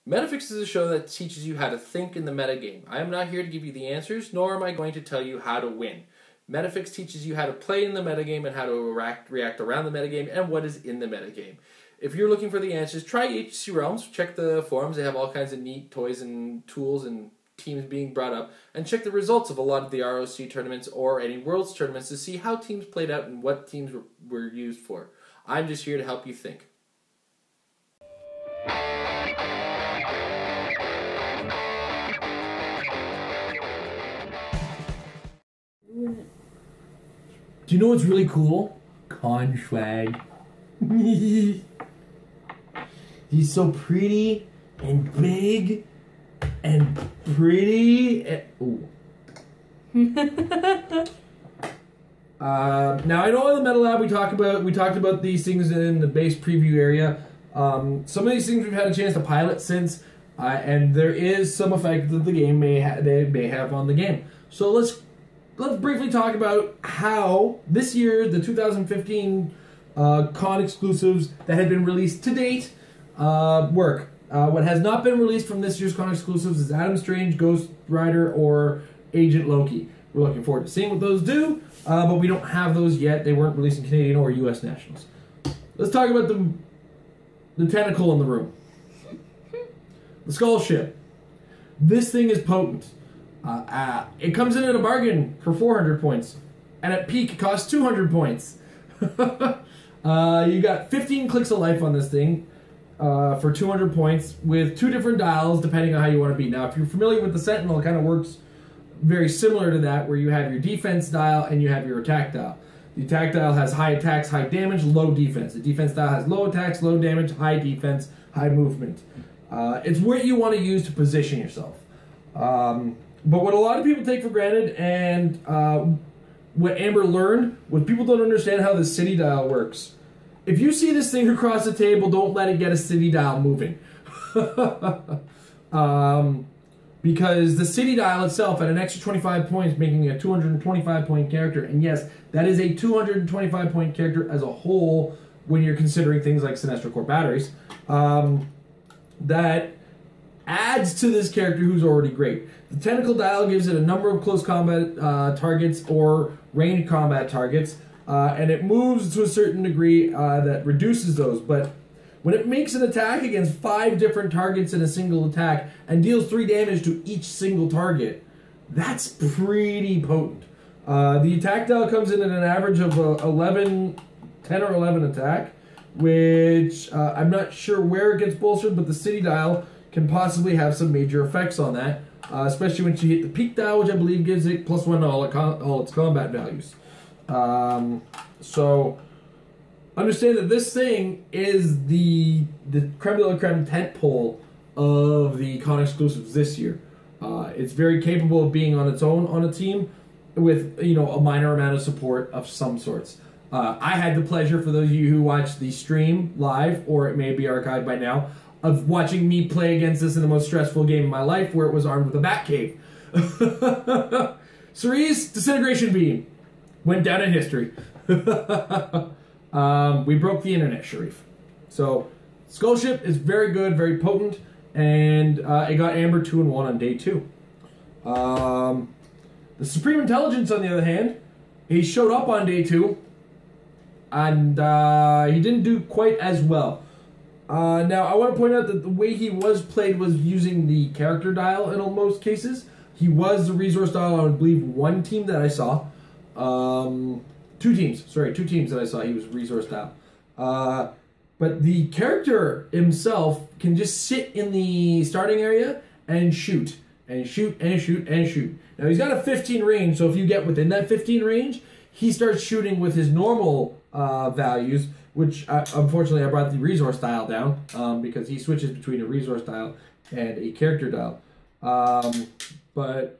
Metafix is a show that teaches you how to think in the metagame. I am not here to give you the answers, nor am I going to tell you how to win. Metafix teaches you how to play in the metagame and how to react around the metagame and what is in the metagame. If you're looking for the answers, try HC Realms, check the forums, they have all kinds of neat toys and tools and teams being brought up, and check the results of a lot of the ROC tournaments or any Worlds tournaments to see how teams played out and what teams were used for. I'm just here to help you think. Do you know what's really cool? Con swag. He's so pretty and big and pretty. And, ooh. Now I know in the Meta Lab we talked about these things in the base preview area. Some of these things we've had a chance to pilot since, and there is some effect that the game may have on the game. So let's briefly talk about how this year the 2015 con exclusives that had been released to date work. What has not been released from this year's con exclusives is Adam Strange, Ghost Rider, or Agent Loki. We're looking forward to seeing what those do, but we don't have those yet. They weren't released in Canadian or US nationals. Let's talk about the tentacle in the room. The skull ship. This thing is potent. It comes in at a bargain for 400 points, and at peak it costs 200 points. You got 15 clicks of life on this thing for 200 points with 2 different dials depending on how you want to be. Now, if you're familiar with the Sentinel, it kind of works very similar to that, where you have your defense dial and you have your attack dial. The attack dial has high attacks, high damage, low defense. The defense dial has low attacks, low damage, high defense, high movement. It's what you want to use to position yourself. But what a lot of people take for granted, and what Amber learned, was people don't understand how the city dial works. If you see this thing across the table, don't let it get a city dial moving. Because the city dial itself at an extra 25 points, making it a 225 point character, and yes, that is a 225 point character as a whole when you're considering things like Sinestro Core batteries, that adds to this character who's already great. The tentacle dial gives it a number of close combat targets or ranged combat targets, and it moves to a certain degree that reduces those. But when it makes an attack against 5 different targets in a single attack and deals 3 damage to each single target, that's pretty potent. The attack dial comes in at an average of 10 or 11 attack, which I'm not sure where it gets bolstered, but the city dial can possibly have some major effects on that, especially when you hit the peak dial, which I believe gives it +1 to all its combat values. So understand that this thing is the creme de la creme tentpole of the con exclusives this year. It's very capable of being on its own on a team with a minor amount of support of some sorts. I had the pleasure, for those of you who watched the stream live, or it may be archived by now, of watching me play against this in the most stressful game of my life, where it was armed with a bat cave. Cerise, disintegration beam. Went down in history. We broke the internet, Sharif. So, Skull Ship is very good, very potent, and it got Amber 2-1 on day 2. The Supreme Intelligence, on the other hand, he showed up on day 2, and he didn't do quite as well. Now, I want to point out that the way he was played was using the character dial in most cases. He was the resource dial on, I believe, 1 team that I saw. 2 teams that I saw he was resource dial. But the character himself can just sit in the starting area and shoot, and shoot, and shoot, and shoot. Now, he's got a 15 range, so if you get within that 15 range, he starts shooting with his normal values, which unfortunately I brought the resource dial down because he switches between a resource dial and a character dial. But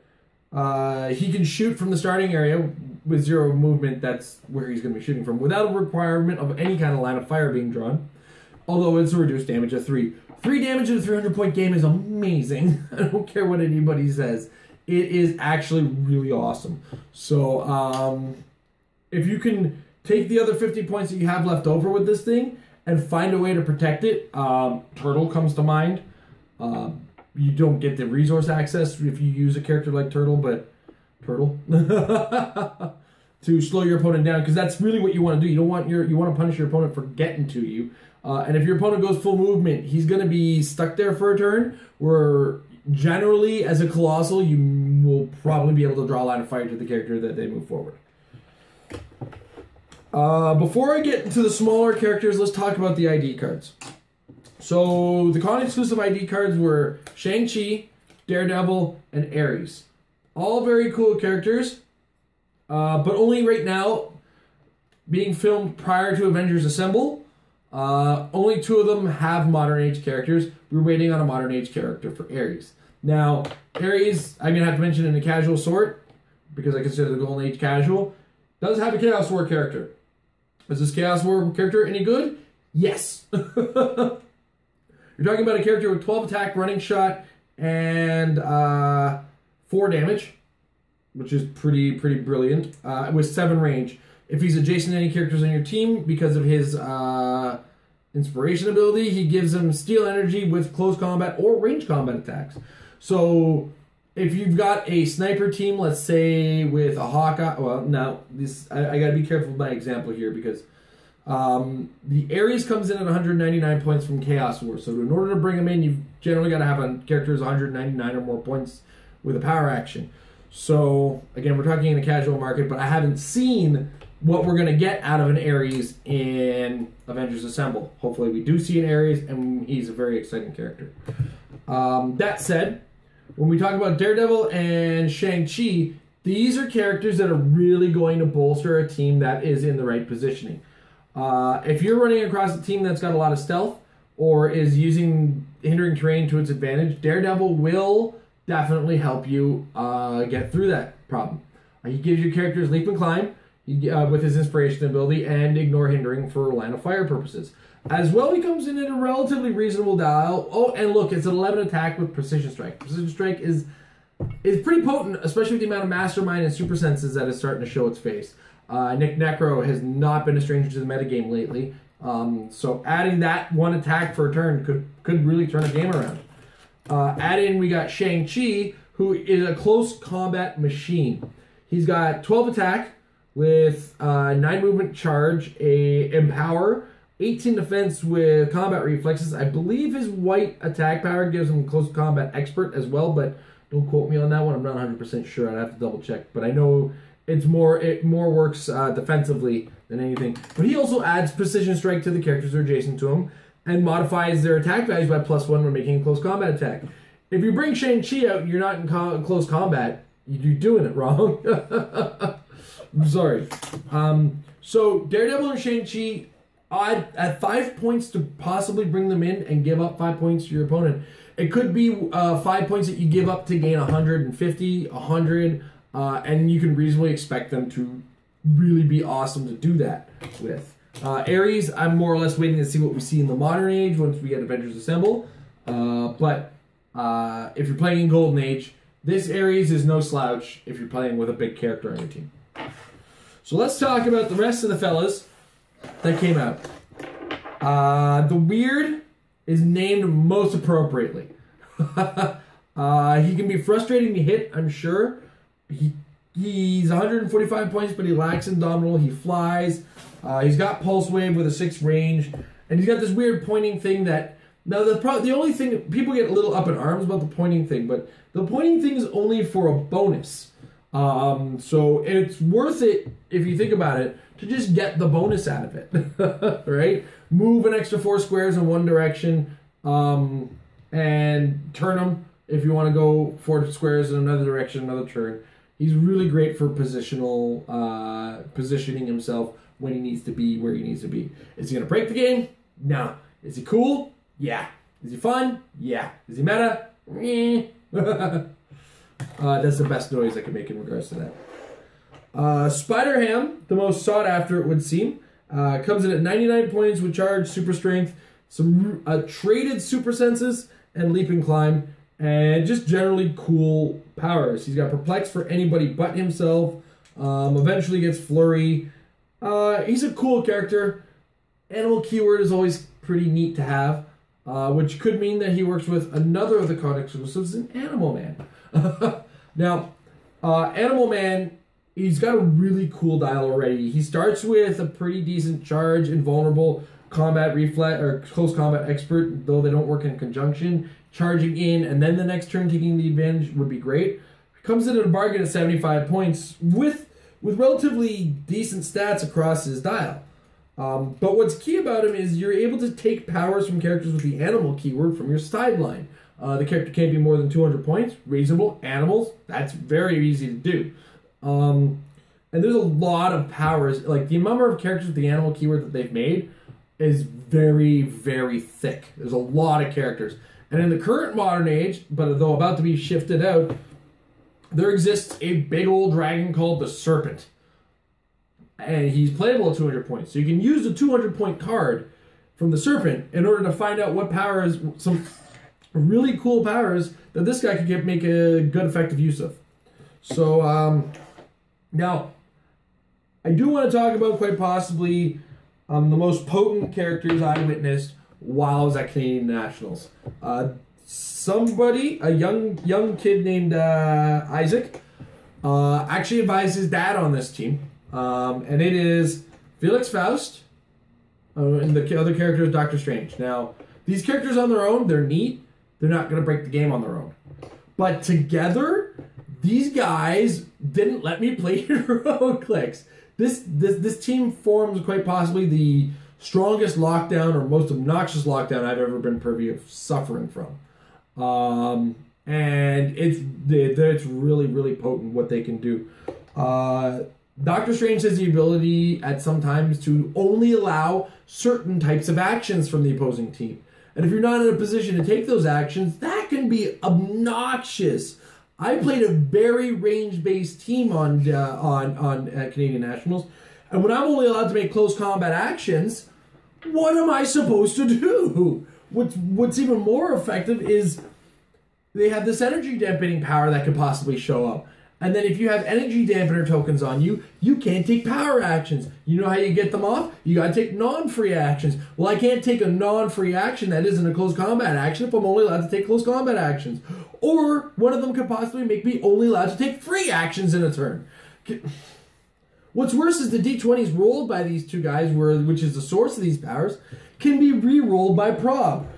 he can shoot from the starting area with 0 movement. That's where he's going to be shooting from, without a requirement of any kind of line of fire being drawn, although it's a reduced damage of 3. 3 damage in a 300-point game is amazing. I don't care what anybody says. It is actually really awesome. So if you can take the other 50 points that you have left over with this thing and find a way to protect it, Turtle comes to mind. You don't get the resource access if you use a character like Turtle to slow your opponent down, because that's really what you want to do. You don't want you want to punish your opponent for getting to you. And if your opponent goes full movement, he's going to be stuck there for a turn, where generally, as a Colossal, you will probably be able to draw a line of fire to the character that they move forward. Before I get into the smaller characters, let's talk about the ID cards. So, the con-exclusive ID cards were Shang-Chi, Daredevil, and Ares. All very cool characters, but only right now, being filmed prior to Avengers Assemble, only 2 of them have Modern Age characters. We're waiting on a Modern Age character for Ares. Now, Ares, I'm going to have to mention in a casual sort, because I consider the Golden Age casual, does have a Chaos War character. Is this Chaos War character any good? Yes. You're talking about a character with 12 attack, running shot, and 4 damage, which is pretty brilliant, with 7 range. If he's adjacent to any characters on your team, because of his inspiration ability, he gives them steal energy with close combat or range combat attacks. So if you've got a sniper team, let's say with a Hawkeye, well, now this I gotta be careful with my example here, because the Ares comes in at 199 points from Chaos War. So in order to bring him in, you've generally got to have a character who's 199 or more points with a power action. So again, we're talking in a casual market, but I haven't seen what we're going to get out of an Ares in Avengers Assemble. Hopefully we do see an Ares, and he's a very exciting character. That said, when we talk about Daredevil and Shang-Chi, these are characters that are really going to bolster a team that is in the right positioning. If you're running across a team that's got a lot of stealth or is using hindering terrain to its advantage, Daredevil will definitely help you get through that problem. He gives your characters leap and climb with his inspiration ability, and ignore hindering for line of fire purposes. As well, he comes in at a relatively reasonable dial. Oh, and look, it's an 11 attack with Precision Strike. Precision Strike is pretty potent, especially with the amount of Mastermind and Super Senses that is starting to show its face. Nick Necro has not been a stranger to the metagame lately, so adding that 1 attack for a turn could really turn a game around. Add in, we got Shang-Chi, who is a close combat machine. He's got 12 attack with 9 movement charge, a empower, 18 defense with combat reflexes. I believe his white attack power gives him close combat expert as well, but don't quote me on that one. I'm not 100% sure. I'd have to double check, but I know it more works defensively than anything. But he also adds Precision Strike to the characters who are adjacent to him, and modifies their attack values by +1 when making a close combat attack. If you bring Shang-Chi out and you're not in close combat, you're doing it wrong. I'm sorry. So Daredevil and Shang-Chi, at 5 points to possibly bring them in and give up 5 points to your opponent. It could be 5 points that you give up to gain 150, 100, and you can reasonably expect them to really be awesome to do that with. Ares, I'm more or less waiting to see what we see in the Modern Age once we get Avengers Assemble. But if you're playing in Golden Age, this Ares is no slouch if you're playing with a big character on your team. So let's talk about the rest of the fellas that came out. The Weird is named most appropriately. He can be frustrating to hit, I'm sure. He's 145 points, but he lacks Indomitable. He flies. He's got Pulse Wave with a 6 range. And he's got this weird pointing thing that... Now, the only thing... People get a little up in arms about the pointing thing, but the pointing thing is only for a bonus. So it's worth it, if you think about it, to just get the bonus out of it. Right? Move an extra 4 squares in one direction, and turn them if you want to go 4 squares in another direction, another turn. He's really great for positional positioning himself when he needs to be where he needs to be. Is he going to break the game? No. Is he cool? Yeah. Is he fun? Yeah. Is he meta? That's the best noise I can make in regards to that. Spider-Ham, the most sought after it would seem, comes in at 99 points with charge, super strength, some traded super senses, and leap and climb, and just generally cool powers. He's got perplex for anybody but himself. Eventually gets flurry. He's a cool character. Animal keyword is always pretty neat to have. which could mean that he works with another of the COD exclusives, in Animal Man. Now, Animal Man, he's got a really cool dial already. He starts with a pretty decent charge, invulnerable, combat reflex, or close combat expert, though they don't work in conjunction. Charging in, and then the next turn taking the advantage would be great. Comes in at a bargain at 75 points with relatively decent stats across his dial. But what's key about him is you're able to take powers from characters with the animal keyword from your sideline. The character can't be more than 200 points. Reasonable. Animals, that's very easy to do. And there's a lot of powers. Like, the number of characters with the animal keyword that they've made is very, very thick. There's a lot of characters. And in the current modern age, but though about to be shifted out, there exists a big old dragon called the Serpent. And he's playable at 200 points. So you can use the 200-point card from the Serpent in order to find out what powers, some really cool powers that this guy could make a good effective use of. So, now, I do want to talk about quite possibly the most potent characters I witnessed while I was at Canadian Nationals. Somebody, a young kid named Isaac, actually advised his dad on this team. And it is Felix Faust, and the other character is Doctor Strange. Now, these characters on their own, they're neat. They're not going to break the game on their own. But together, these guys didn't let me play Heroclix. This team forms quite possibly the strongest lockdown or most obnoxious lockdown I've ever been privy of suffering from. And it's really, really potent what they can do. Doctor Strange has the ability at some times to only allow certain types of actions from the opposing team. And if you're not in a position to take those actions, that can be obnoxious. I played a very range-based team on Canadian Nationals, and when I'm only allowed to make close combat actions, what am I supposed to do? What's even more effective is they have this energy dampening power that could possibly show up. And then if you have energy dampener tokens on you, you can't take power actions. You know how you get them off? You gotta take non-free actions. Well, I can't take a non-free action that isn't a close combat action if I'm only allowed to take close combat actions. Or one of them could possibly make me only allowed to take free actions in a turn. What's worse is the D20s rolled by these two guys, which is the source of these powers, can be re-rolled by Prob.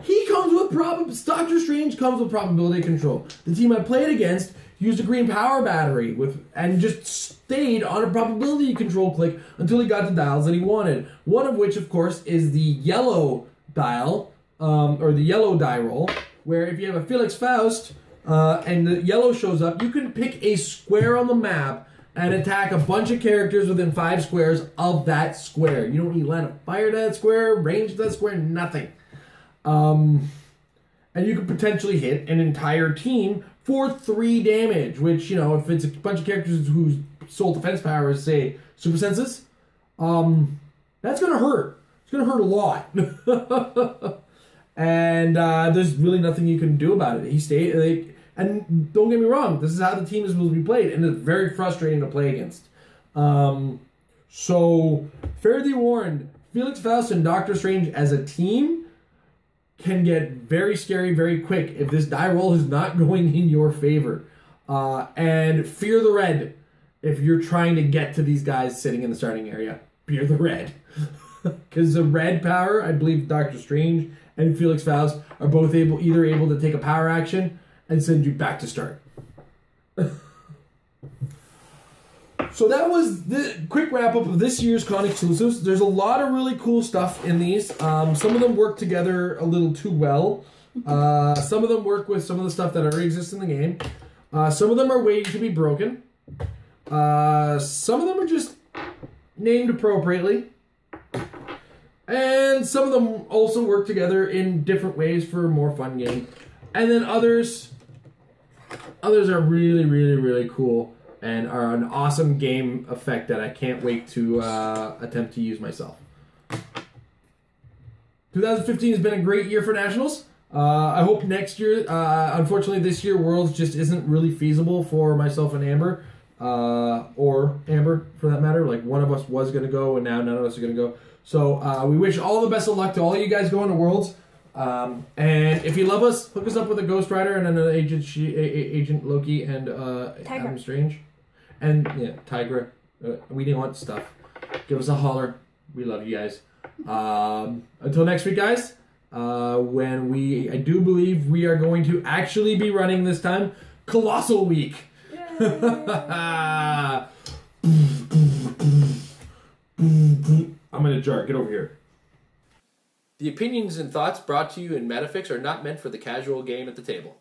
He comes with Doctor Strange comes with probability control. The team I played against used a green power battery and just stayed on a probability control click until he got the dials that he wanted. One of which, of course, is the yellow dial, or the yellow die roll, where if you have a Felix Faust and the yellow shows up, you can pick a square on the map and attack a bunch of characters within 5 squares of that square. You don't need line of fire to that square, range to that square, nothing. And you could potentially hit an entire team for 3 damage, which, you know, if it's a bunch of characters whose sole defense power is, say, super senses, that's going to hurt. It's going to hurt a lot. And there's really nothing you can do about it. And don't get me wrong, this is how the team is supposed to be played, and it's very frustrating to play against. So, fare thee warned, Felix Faust and Doctor Strange as a team can get very scary very quick if this die roll is not going in your favor. And fear the red if you're trying to get to these guys sitting in the starting area. Fear the red. Because the red power, I believe Doctor Strange and Felix Faust are both either able to take a power action and send you back to start. So that was the quick wrap-up of this year's Con exclusives. There's a lot of really cool stuff in these. Some of them work together a little too well. Some of them work with some of the stuff that already exists in the game. Some of them are waiting to be broken. Some of them are just named appropriately. And some of them also work together in different ways for a more fun game. And then others are really, really, really cool and are an awesome game effect that I can't wait to attempt to use myself. 2015 has been a great year for Nationals. I hope next year, unfortunately this year, Worlds just isn't really feasible for myself and Amber, or Amber for that matter. Like, one of us was going to go and now none of us are going to go. So we wish all the best of luck to all you guys going to Worlds. And if you love us, hook us up with a Ghost Rider and another Agent Loki and Adam Strange. And yeah, Tigra. We didn't want stuff. Give us a holler. We love you guys. Until next week, guys. When I do believe we are going to actually be running this time Colossal Week. I'm gonna jar. Get over here. The opinions and thoughts brought to you in Metafix are not meant for the casual game at the table.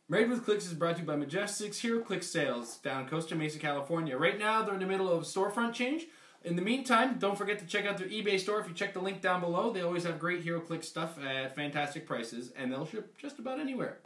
Married with Clix is brought to you by Majestic's Heroclix sales down Costa Mesa, California. Right now, they're in the middle of a storefront change. In the meantime, don't forget to check out their eBay store. If you check the link down below, they always have great Heroclix stuff at fantastic prices, and they'll ship just about anywhere.